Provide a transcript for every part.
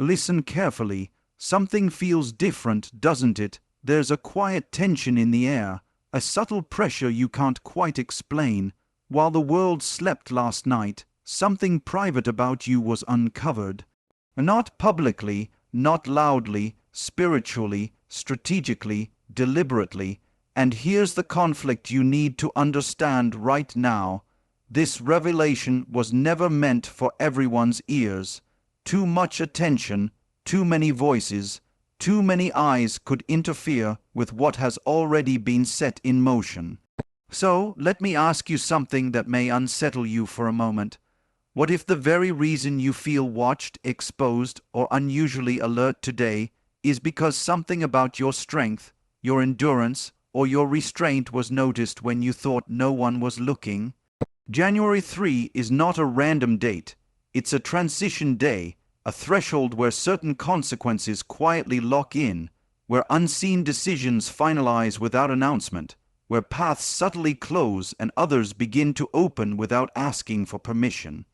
Listen carefully. Something feels different, doesn't it? There's a quiet tension in the air, a subtle pressure you can't quite explain. While the world slept last night, something private about you was uncovered. Not publicly, not loudly, spiritually, strategically, deliberately. And here's the conflict you need to understand right now. This revelation was never meant for everyone's ears. Too much attention, too many voices, too many eyes could interfere with what has already been set in motion. So, let me ask you something that may unsettle you for a moment. What if the very reason you feel watched, exposed, or unusually alert today is because something about your strength, your endurance, or your restraint was noticed when you thought no one was looking? January 3 is not a random date. It's a transition day, a threshold where certain consequences quietly lock in, where unseen decisions finalize without announcement, where paths subtly close and others begin to open without asking for permission.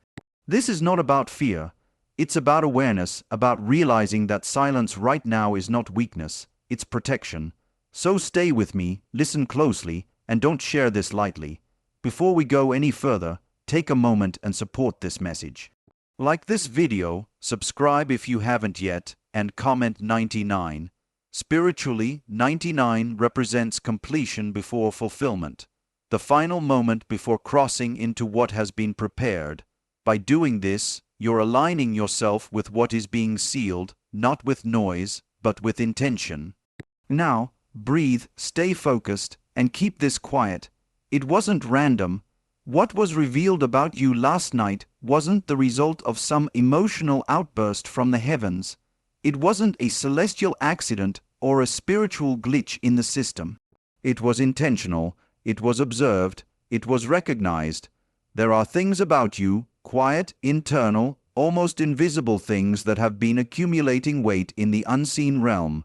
This is not about fear. It's about awareness, about realizing that silence right now is not weakness, it's protection. So stay with me, listen closely, and don't share this lightly. Before we go any further, take a moment and support this message. Like this video, subscribe if you haven't yet, and comment 99. Spiritually, 99 represents completion before fulfillment, the final moment before crossing into what has been prepared. By doing this, you're aligning yourself with what is being sealed, not with noise, but with intention. Now, breathe, stay focused, and keep this quiet. It wasn't random. What was revealed about you last night wasn't the result of some emotional outburst from the heavens. It wasn't a celestial accident or a spiritual glitch in the system. It was intentional, it was observed, it was recognized. There are things about you, quiet, internal, almost invisible things that have been accumulating weight in the unseen realm.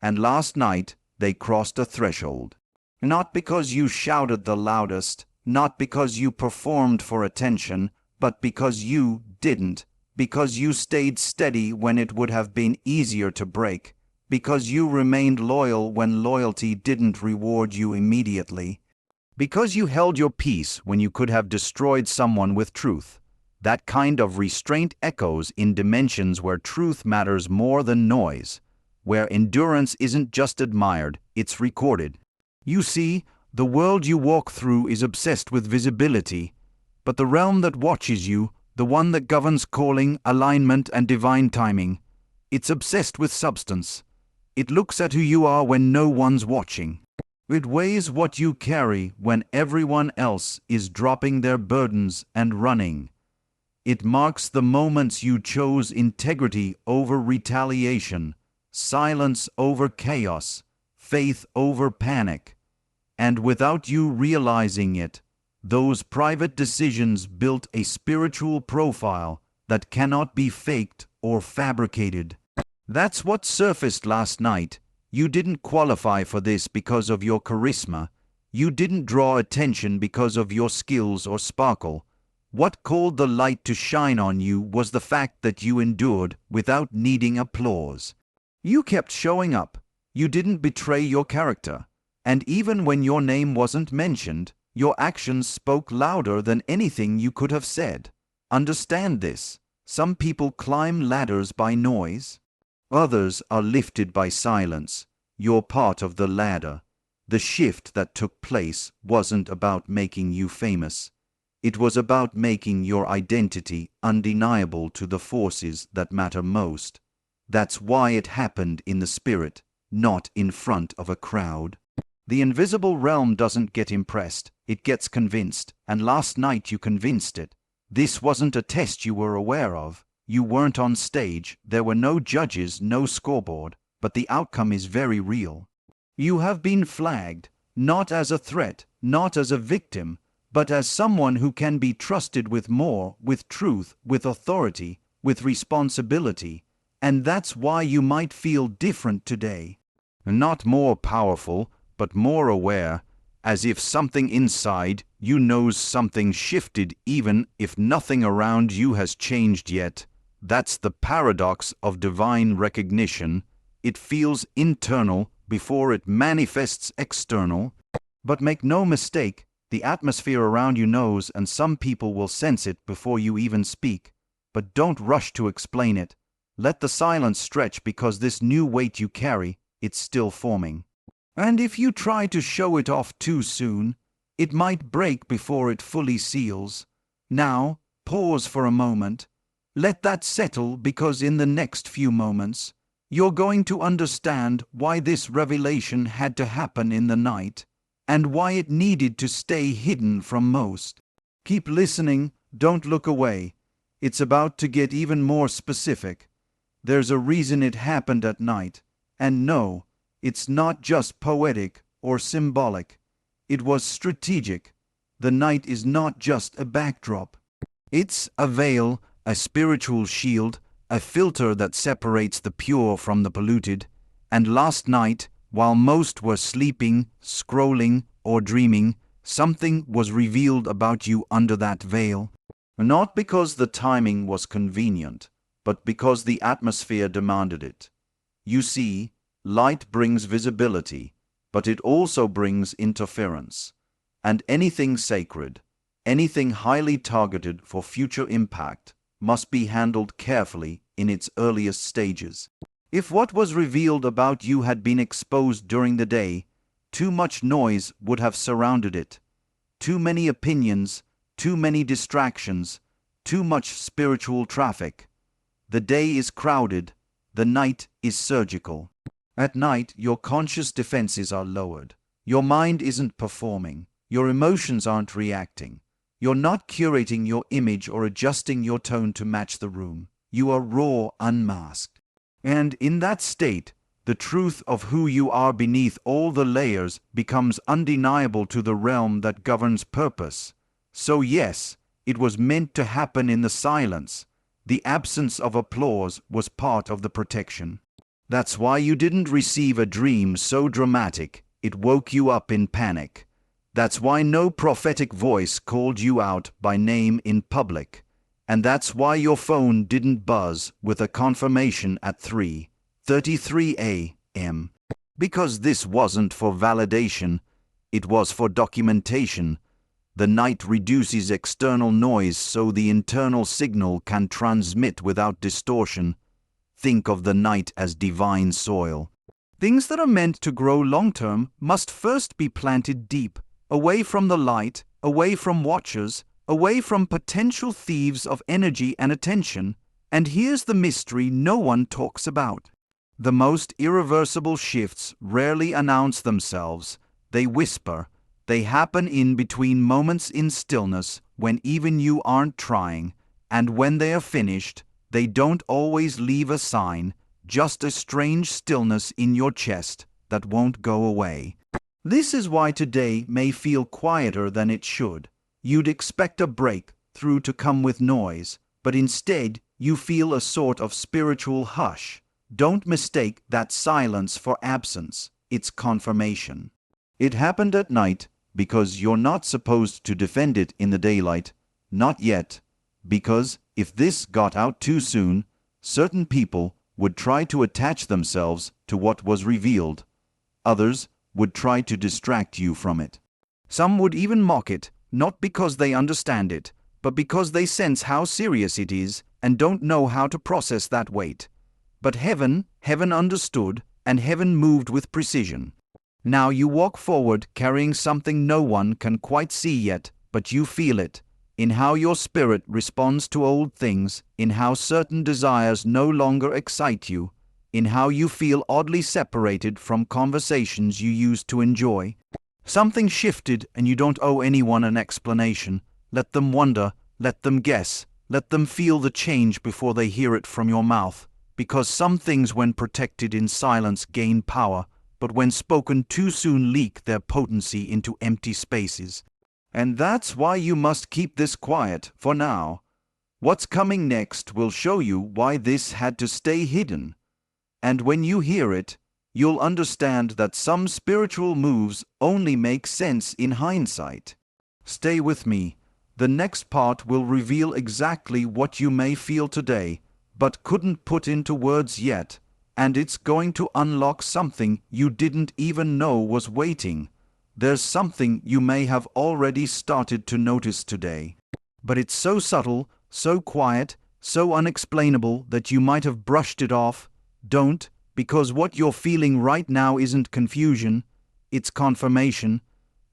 And last night, they crossed a threshold. Not because you shouted the loudest, not because you performed for attention, but because you didn't, because you stayed steady when it would have been easier to break, because you remained loyal when loyalty didn't reward you immediately, because you held your peace when you could have destroyed someone with truth. That kind of restraint echoes in dimensions where truth matters more than noise, where endurance isn't just admired, it's recorded. You see, the world you walk through is obsessed with visibility, but the realm that watches you, the one that governs calling, alignment, and divine timing, it's obsessed with substance. It looks at who you are when no one's watching. It weighs what you carry when everyone else is dropping their burdens and running. It marks the moments you chose integrity over retaliation, silence over chaos, faith over panic. And without you realizing it, those private decisions built a spiritual profile that cannot be faked or fabricated. That's what surfaced last night. You didn't qualify for this because of your charisma. You didn't draw attention because of your skills or sparkle. What called the light to shine on you was the fact that you endured without needing applause. You kept showing up. You didn't betray your character. And even when your name wasn't mentioned, your actions spoke louder than anything you could have said. Understand this. Some people climb ladders by noise. Others are lifted by silence. You're part of the ladder. The shift that took place wasn't about making you famous. It was about making your identity undeniable to the forces that matter most. That's why it happened in the spirit, not in front of a crowd. The invisible realm doesn't get impressed, it gets convinced, and last night you convinced it. This wasn't a test you were aware of. You weren't on stage, there were no judges, no scoreboard, but the outcome is very real. You have been flagged, not as a threat, not as a victim, but as someone who can be trusted with more, with truth, with authority, with responsibility. And that's why you might feel different today. Not more powerful, but more aware, as if something inside you knows something shifted even if nothing around you has changed yet. That's the paradox of divine recognition. It feels internal before it manifests external. But make no mistake, the atmosphere around you knows, and some people will sense it before you even speak. But don't rush to explain it. Let the silence stretch, because this new weight you carry, it's still forming. And if you try to show it off too soon, it might break before it fully seals. Now, pause for a moment. Let that settle, because in the next few moments, you're going to understand why this revelation had to happen in the night, and why it needed to stay hidden from most. Keep listening, don't look away. It's about to get even more specific. There's a reason it happened at night, and no, it's not just poetic or symbolic. It was strategic. The night is not just a backdrop. It's a veil, a spiritual shield, a filter that separates the pure from the polluted. And last night, while most were sleeping, scrolling, or dreaming, something was revealed about you under that veil. Not because the timing was convenient, but because the atmosphere demanded it. You see, light brings visibility, but it also brings interference. And anything sacred, anything highly targeted for future impact, must be handled carefully in its earliest stages. If what was revealed about you had been exposed during the day, too much noise would have surrounded it. Too many opinions, too many distractions, too much spiritual traffic. The day is crowded, the night is surgical. At night, your conscious defenses are lowered. Your mind isn't performing. Your emotions aren't reacting. You're not curating your image or adjusting your tone to match the room. You are raw, unmasked. And in that state, the truth of who you are beneath all the layers becomes undeniable to the realm that governs purpose. So yes, it was meant to happen in the silence. The absence of applause was part of the protection. That's why you didn't receive a dream so dramatic it woke you up in panic. That's why no prophetic voice called you out by name in public. And that's why your phone didn't buzz with a confirmation at 3:33 a.m. Because this wasn't for validation, it was for documentation. The night reduces external noise so the internal signal can transmit without distortion. Think of the night as divine soil. Things that are meant to grow long-term must first be planted deep, away from the light, away from watchers, away from potential thieves of energy and attention. And here's the mystery no one talks about. The most irreversible shifts rarely announce themselves. They whisper. They happen in between moments in stillness when even you aren't trying. And when they are finished, they don't always leave a sign, just a strange stillness in your chest that won't go away. This is why today may feel quieter than it should. You'd expect a breakthrough to come with noise, but instead you feel a sort of spiritual hush. Don't mistake that silence for absence. It's confirmation. It happened at night because you're not supposed to defend it in the daylight. Not yet. Because if this got out too soon, certain people would try to attach themselves to what was revealed. Others would try to distract you from it. Some would even mock it, not because they understand it, but because they sense how serious it is and don't know how to process that weight. But heaven understood, and heaven moved with precision. Now you walk forward carrying something no one can quite see yet, but you feel it, in how your spirit responds to old things, in how certain desires no longer excite you, in how you feel oddly separated from conversations you used to enjoy. Something shifted and you don't owe anyone an explanation. Let them wonder, let them guess, let them feel the change before they hear it from your mouth. Because some things when protected in silence gain power, but when spoken too soon leak their potency into empty spaces. And that's why you must keep this quiet for now. What's coming next will show you why this had to stay hidden. And when you hear it, you'll understand that some spiritual moves only make sense in hindsight. Stay with me. The next part will reveal exactly what you may feel today, but couldn't put into words yet, and it's going to unlock something you didn't even know was waiting. There's something you may have already started to notice today, but it's so subtle, so quiet, so unexplainable that you might have brushed it off. Don't, because what you're feeling right now isn't confusion, it's confirmation.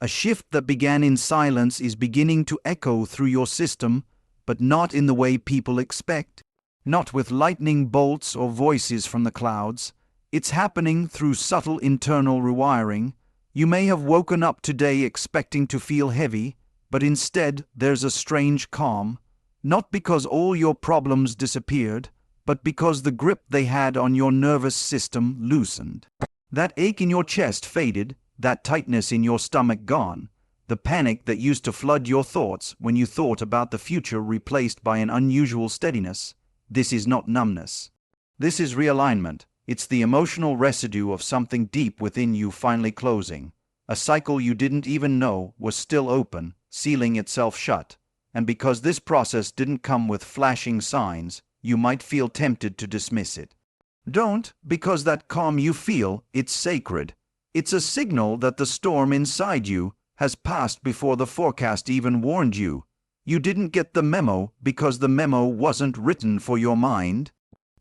A shift that began in silence is beginning to echo through your system, but not in the way people expect. Not with lightning bolts or voices from the clouds. It's happening through subtle internal rewiring. You may have woken up today expecting to feel heavy, but instead there's a strange calm, not because all your problems disappeared, but because the grip they had on your nervous system loosened. That ache in your chest faded, that tightness in your stomach gone, the panic that used to flood your thoughts when you thought about the future replaced by an unusual steadiness. This is not numbness. This is realignment. It's the emotional residue of something deep within you finally closing. A cycle you didn't even know was still open, sealing itself shut. And because this process didn't come with flashing signs, you might feel tempted to dismiss it. Don't, because that calm you feel, it's sacred. It's a signal that the storm inside you has passed before the forecast even warned you. You didn't get the memo because the memo wasn't written for your mind.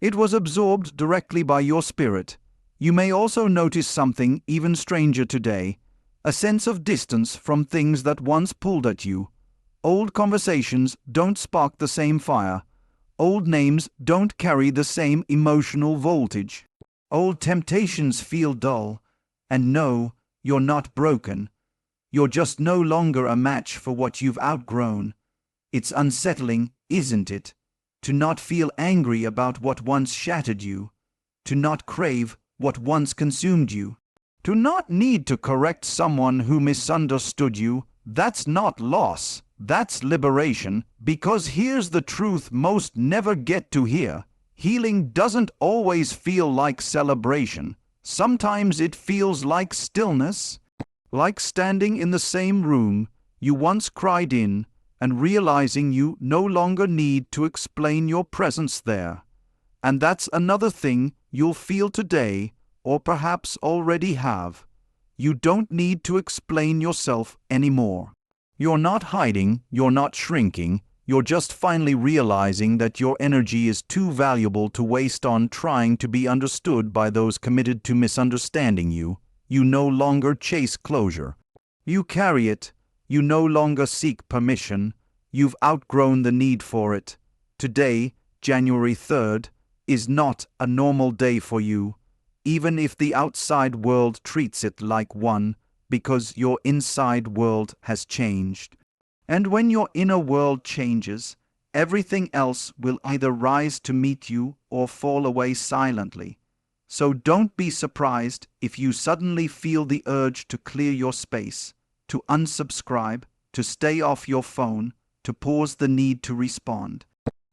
It was absorbed directly by your spirit. You may also notice something even stranger today, a sense of distance from things that once pulled at you. Old conversations don't spark the same fire. Old names don't carry the same emotional voltage. Old temptations feel dull. And no, you're not broken. You're just no longer a match for what you've outgrown. It's unsettling, isn't it? To not feel angry about what once shattered you. To not crave what once consumed you. To not need to correct someone who misunderstood you. That's not loss. That's liberation, because here's the truth most never get to hear. Healing doesn't always feel like celebration. Sometimes it feels like stillness, like standing in the same room you once cried in and realizing you no longer need to explain your presence there. And that's another thing you'll feel today, or perhaps already have. You don't need to explain yourself anymore. You're not hiding, you're not shrinking, you're just finally realizing that your energy is too valuable to waste on trying to be understood by those committed to misunderstanding you. You no longer chase closure. You carry it. You no longer seek permission. You've outgrown the need for it. Today, January 3rd, is not a normal day for you, even if the outside world treats it like one, because your inside world has changed. And when your inner world changes, everything else will either rise to meet you or fall away silently. So don't be surprised if you suddenly feel the urge to clear your space, to unsubscribe, to stay off your phone, to pause the need to respond.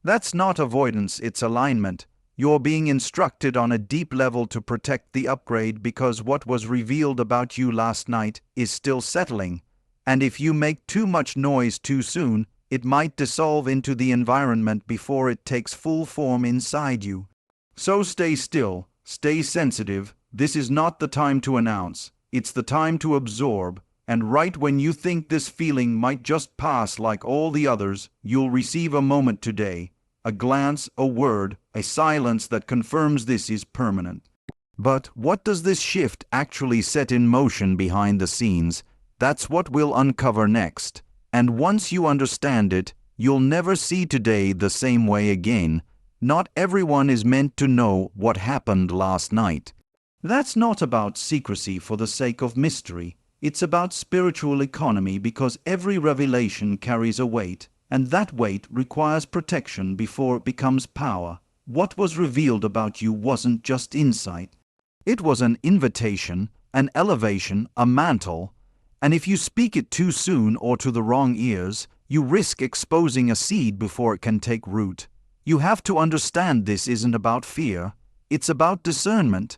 That's not avoidance, it's alignment. You're being instructed on a deep level to protect the upgrade because what was revealed about you last night is still settling. And if you make too much noise too soon, it might dissolve into the environment before it takes full form inside you. So stay still, stay sensitive. This is not the time to announce. It's the time to absorb. And right when you think this feeling might just pass like all the others, you'll receive a moment today. A glance, a word, a silence that confirms this is permanent. But what does this shift actually set in motion behind the scenes? That's what we'll uncover next. And once you understand it, you'll never see today the same way again. Not everyone is meant to know what happened last night. That's not about secrecy for the sake of mystery. It's about spiritual economy because every revelation carries a weight. And that weight requires protection before it becomes power. What was revealed about you wasn't just insight. It was an invitation, an elevation, a mantle. And if you speak it too soon or to the wrong ears, you risk exposing a seed before it can take root. You have to understand this isn't about fear. It's about discernment.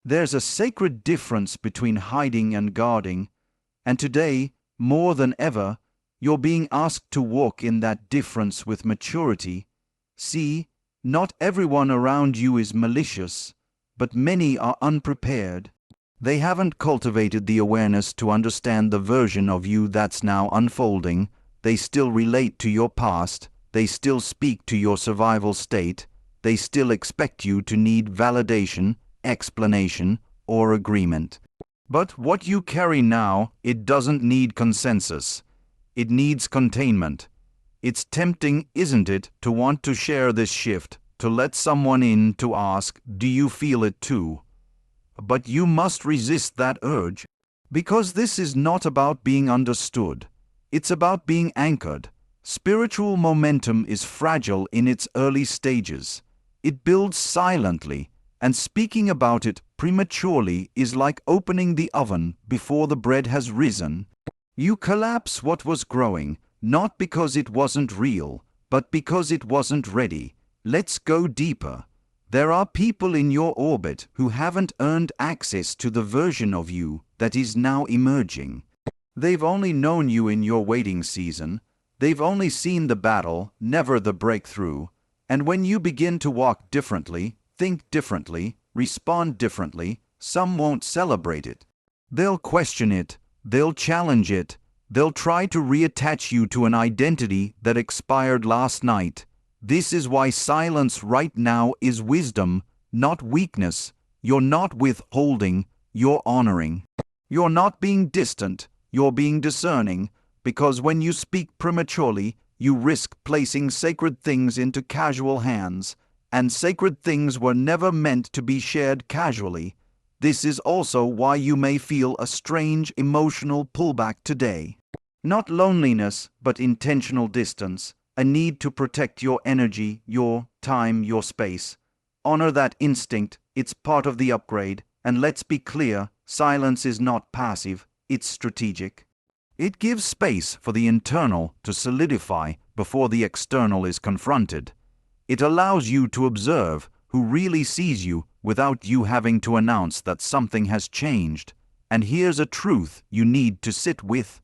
There's a sacred difference between hiding and guarding. And today, more than ever, you're being asked to walk in that difference with maturity. See, Not everyone around you is malicious, but many are unprepared. They haven't cultivated the awareness to understand the version of you that's now unfolding. They still relate to your past. They still speak to your survival state. They still expect you to need validation, explanation, or agreement. But what you carry now, it doesn't need consensus. It needs containment. It's tempting, isn't it, to want to share this shift, to let someone in to ask, do you feel it too? But you must resist that urge, because this is not about being understood. It's about being anchored. Spiritual momentum is fragile in its early stages. It builds silently, and speaking about it prematurely is like opening the oven before the bread has risen. You collapse what was growing, not because it wasn't real, but because it wasn't ready. Let's go deeper. There are people in your orbit who haven't earned access to the version of you that is now emerging. They've only known you in your waiting season. They've only seen the battle, never the breakthrough. And when you begin to walk differently, think differently, respond differently, some won't celebrate it. They'll question it. They'll challenge it. They'll try to reattach you to an identity that expired last night. This is why silence right now is wisdom, not weakness. You're not withholding, you're honoring. You're not being distant, you're being discerning, because when you speak prematurely, you risk placing sacred things into casual hands, and sacred things were never meant to be shared casually. This is also why you may feel a strange emotional pullback today. Not loneliness, but intentional distance. A need to protect your energy, your time, your space. Honor that instinct, it's part of the upgrade, and let's be clear, silence is not passive, it's strategic. It gives space for the internal to solidify before the external is confronted. It allows you to observe who really sees you without you having to announce that something has changed. And here's a truth you need to sit with.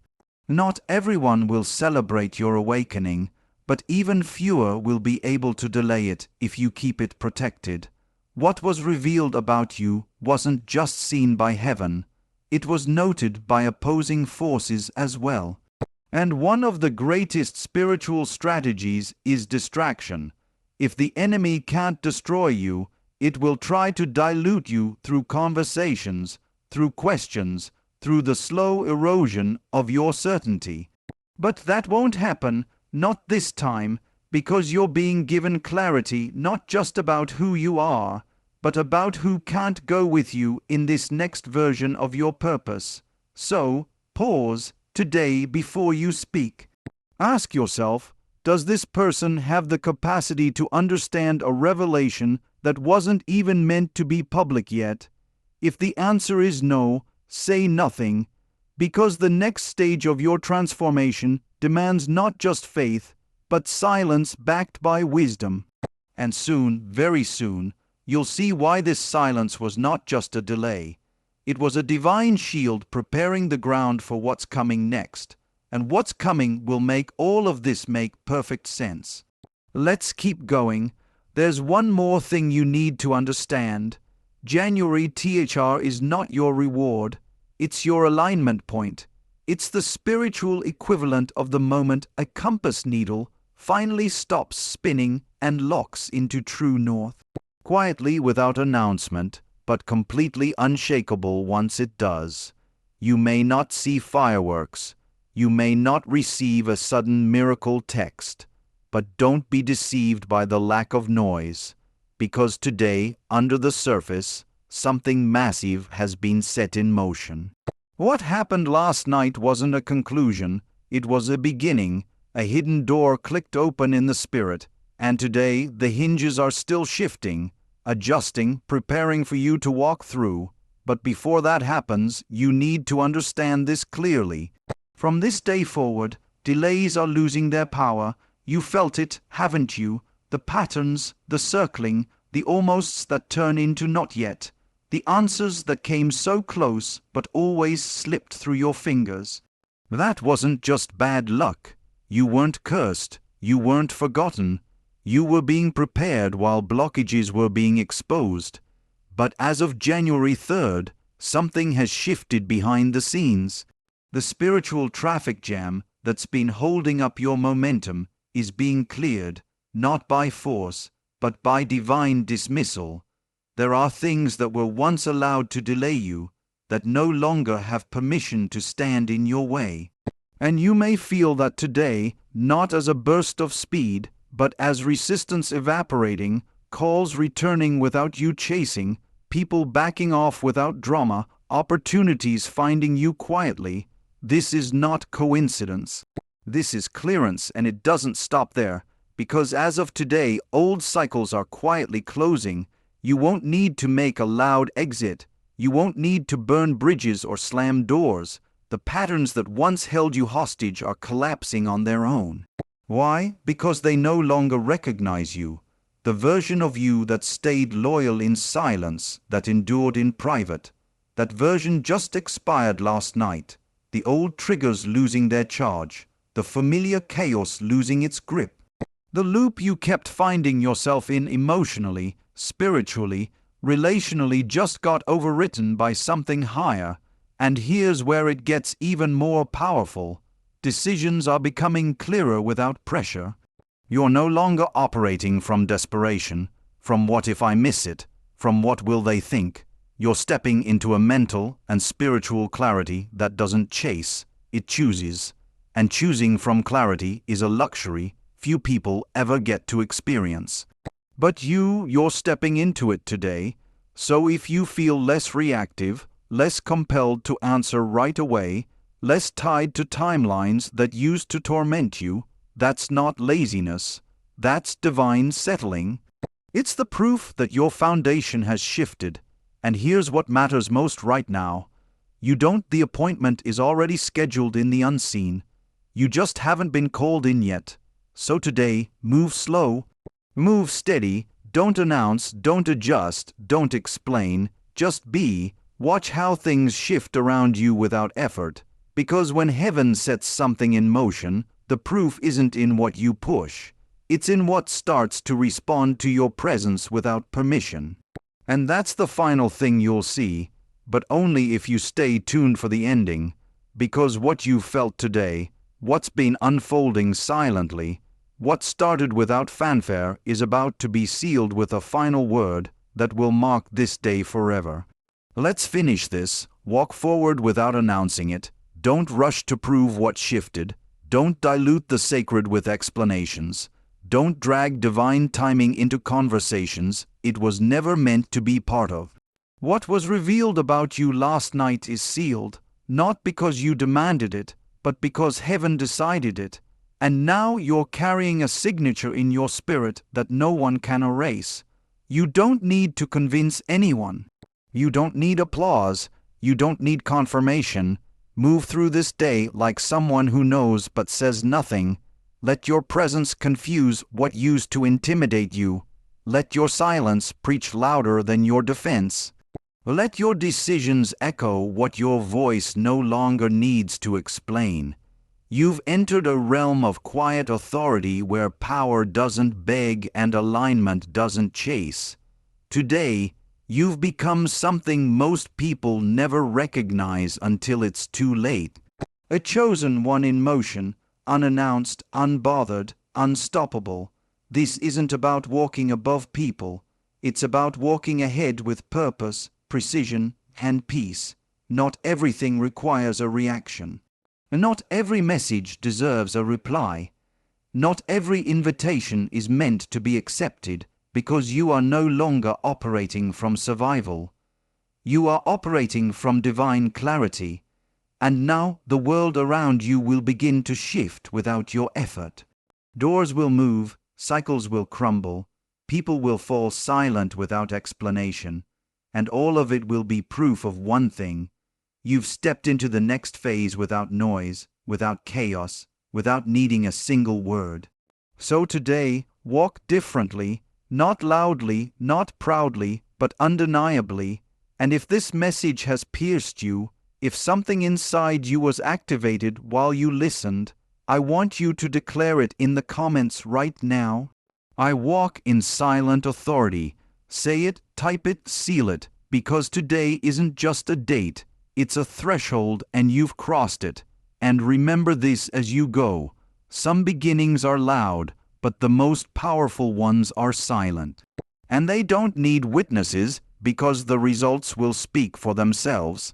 Not everyone will celebrate your awakening, but even fewer will be able to delay it if you keep it protected. What was revealed about you wasn't just seen by heaven, it was noted by opposing forces as well. And one of the greatest spiritual strategies is distraction. If the enemy can't destroy you, it will try to dilute you through conversations, through questions, through the slow erosion of your certainty. But that won't happen. Not this time, because you're being given clarity not just about who you are, but about who can't go with you in this next version of your purpose. So, pause today before you speak. Ask yourself, does this person have the capacity to understand a revelation that wasn't even meant to be public yet? If the answer is no, say nothing, because the next stage of your transformation demands not just faith, but silence backed by wisdom. And soon, very soon, you'll see why this silence was not just a delay. It was a divine shield preparing the ground for what's coming next. And what's coming will make all of this make perfect sense. Let's keep going. There's one more thing you need to understand. January THR is not your reward. It's your alignment point. It's the spiritual equivalent of the moment a compass needle finally stops spinning and locks into true north. Quietly, without announcement, but completely unshakable once it does. You may not see fireworks. You may not receive a sudden miracle text. But don't be deceived by the lack of noise, because today, under the surface, something massive has been set in motion. What happened last night wasn't a conclusion, it was a beginning. A hidden door clicked open in the spirit, and today the hinges are still shifting, adjusting, preparing for you to walk through. But before that happens, you need to understand this clearly. From this day forward, delays are losing their power. You felt it, haven't you? The patterns, the circling, the almosts that turn into not yet. The answers that came so close but always slipped through your fingers. That wasn't just bad luck. You weren't cursed. You weren't forgotten. You were being prepared while blockages were being exposed. But as of January 3rd, something has shifted behind the scenes. The spiritual traffic jam that's been holding up your momentum is being cleared, not by force, but by divine dismissal. There are things that were once allowed to delay you that no longer have permission to stand in your way. And you may feel that today, not as a burst of speed, but as resistance evaporating, calls returning without you chasing, people backing off without drama, opportunities finding you quietly. This is not coincidence. This is clearance, and it doesn't stop there, because as of today, old cycles are quietly closing. You won't need to make a loud exit. You won't need to burn bridges or slam doors. The patterns that once held you hostage are collapsing on their own. Why? Because they no longer recognize you. The version of you that stayed loyal in silence, that endured in private, that version just expired last night. The old triggers losing their charge, the familiar chaos losing its grip. The loop you kept finding yourself in emotionally, spiritually, relationally just got overwritten by something higher. And here's where it gets even more powerful. Decisions are becoming clearer without pressure. You're no longer operating from desperation, from what if I miss it, from what will they think. You're stepping into a mental and spiritual clarity that doesn't chase, it chooses. And choosing from clarity is a luxury few people ever get to experience. But you're stepping into it today, so if you feel less reactive, less compelled to answer right away, less tied to timelines that used to torment you, that's not laziness, that's divine settling. It's the proof that your foundation has shifted, and here's what matters most right now. The appointment is already scheduled in the unseen. You just haven't been called in yet. So today, move slow, move steady, don't announce, don't adjust, don't explain, just be. Watch how things shift around you without effort, because when heaven sets something in motion, the proof isn't in what you push. It's in what starts to respond to your presence without permission. And that's the final thing you'll see, but only if you stay tuned for the ending, because what you felt today, what's been unfolding silently, what started without fanfare is about to be sealed with a final word that will mark this day forever. Let's finish this. Walk forward without announcing it. Don't rush to prove what shifted. Don't dilute the sacred with explanations. Don't drag divine timing into conversations it was never meant to be part of. What was revealed about you last night is sealed, not because you demanded it, but because heaven decided it. And now you're carrying a signature in your spirit that no one can erase. You don't need to convince anyone. You don't need applause. You don't need confirmation. Move through this day like someone who knows but says nothing. Let your presence confuse what used to intimidate you. Let your silence preach louder than your defense. Let your decisions echo what your voice no longer needs to explain. You've entered a realm of quiet authority where power doesn't beg and alignment doesn't chase. Today, you've become something most people never recognize until it's too late. A chosen one in motion, unannounced, unbothered, unstoppable. This isn't about walking above people. It's about walking ahead with purpose, precision, and peace. Not everything requires a reaction. Not every message deserves a reply. Not every invitation is meant to be accepted because you are no longer operating from survival. You are operating from divine clarity, and now the world around you will begin to shift without your effort. Doors will move, cycles will crumble, people will fall silent without explanation, and all of it will be proof of one thing. You've stepped into the next phase without noise, without chaos, without needing a single word. So today, walk differently, not loudly, not proudly, but undeniably. And if this message has pierced you, if something inside you was activated while you listened, I want you to declare it in the comments right now. I walk in silent authority. Say it, type it, seal it, because today isn't just a date, it's a threshold and you've crossed it. And remember this as you go. Some beginnings are loud, but the most powerful ones are silent. And they don't need witnesses because the results will speak for themselves.